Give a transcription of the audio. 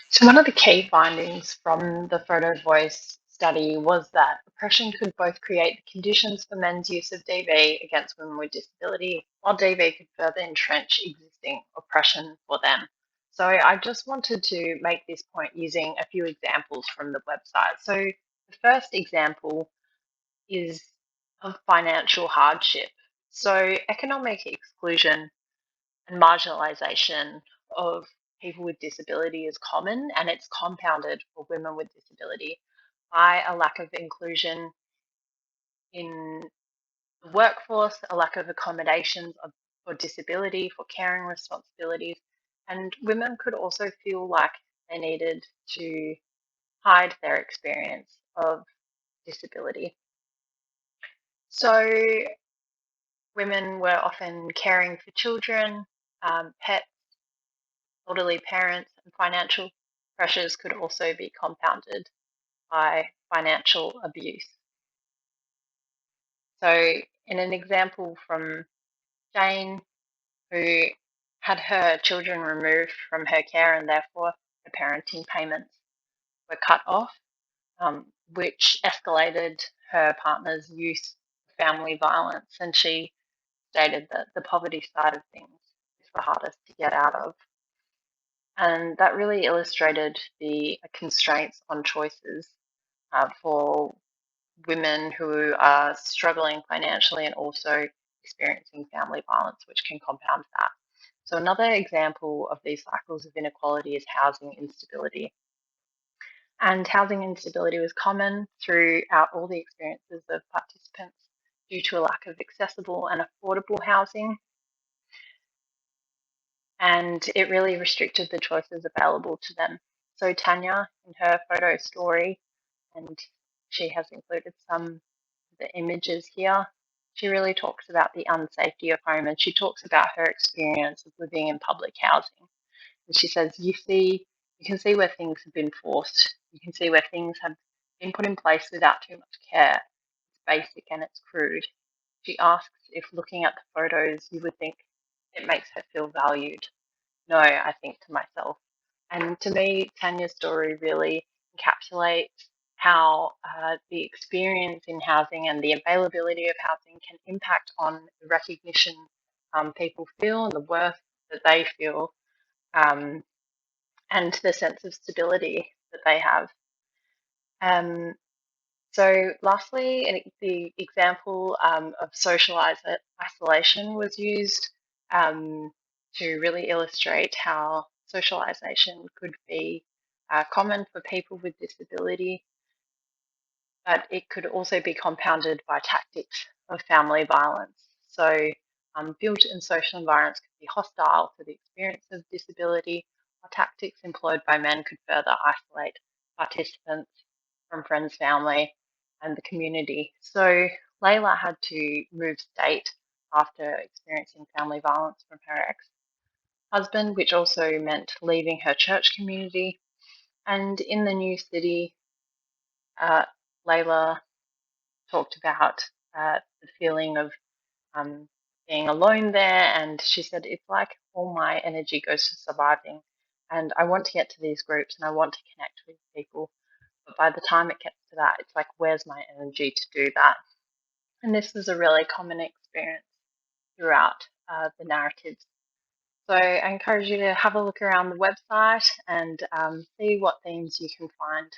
So, one of the key findings from the Photo Voice study was that oppression could both create the conditions for men's use of DV against women with disability, while DV could further entrench existing oppression for them. So, I just wanted to make this point using a few examples from the website. So, the first example is of financial hardship. So, economic exclusion and marginalisation of people with disability is common, and it's compounded for women with disability by a lack of inclusion in the workforce, a lack of accommodations for disability, for caring responsibilities, and women could also feel like they needed to hide their experience of disability. So women were often caring for children, pets, elderly parents, and financial pressures could also be compounded by financial abuse. So, in an example from Jane, who had her children removed from her care and therefore her parenting payments were cut off, which escalated her partner's use of family violence. And she stated that the poverty side of things is the hardest to get out of. And that really illustrated the constraints on choices for women who are struggling financially and also experiencing family violence, which can compound that. So, another example of these cycles of inequality is housing instability. And housing instability was common throughout all the experiences of participants due to a lack of accessible and affordable housing. And it really restricted the choices available to them. So, Tanya, in her photo story, and she has included some of the images here, she really talks about the unsafety of home, and she talks about her experience of living in public housing. And she says, you can see where things have been forced. You can see where things have been put in place without too much care. It's basic and it's crude. She asks if looking at the photos, you would think it makes her feel valued. No, I think to myself. And to me, Tanya's story really encapsulates how the experience in housing and the availability of housing can impact on the recognition people feel and the worth that they feel, um, and the sense of stability that they have. Um, so, lastly, the example of social isolation was used to really illustrate how socialization could be common for people with disability, but it could also be compounded by tactics of family violence. So, built in social environments could be hostile to the experience of disability, or tactics employed by men could further isolate participants from friends, family, and the community. So, Layla had to move state after experiencing family violence from her ex husband, which also meant leaving her church community. And in the new city, uh, Layla talked about the feeling of um, being alone there. And she said, it's like all my energy goes to surviving. And I want to get to these groups and I want to connect with people. But by the time it gets to that, it's like, where's my energy to do that? And this is a really common experience throughout the narratives. So I encourage you to have a look around the website and see what themes you can find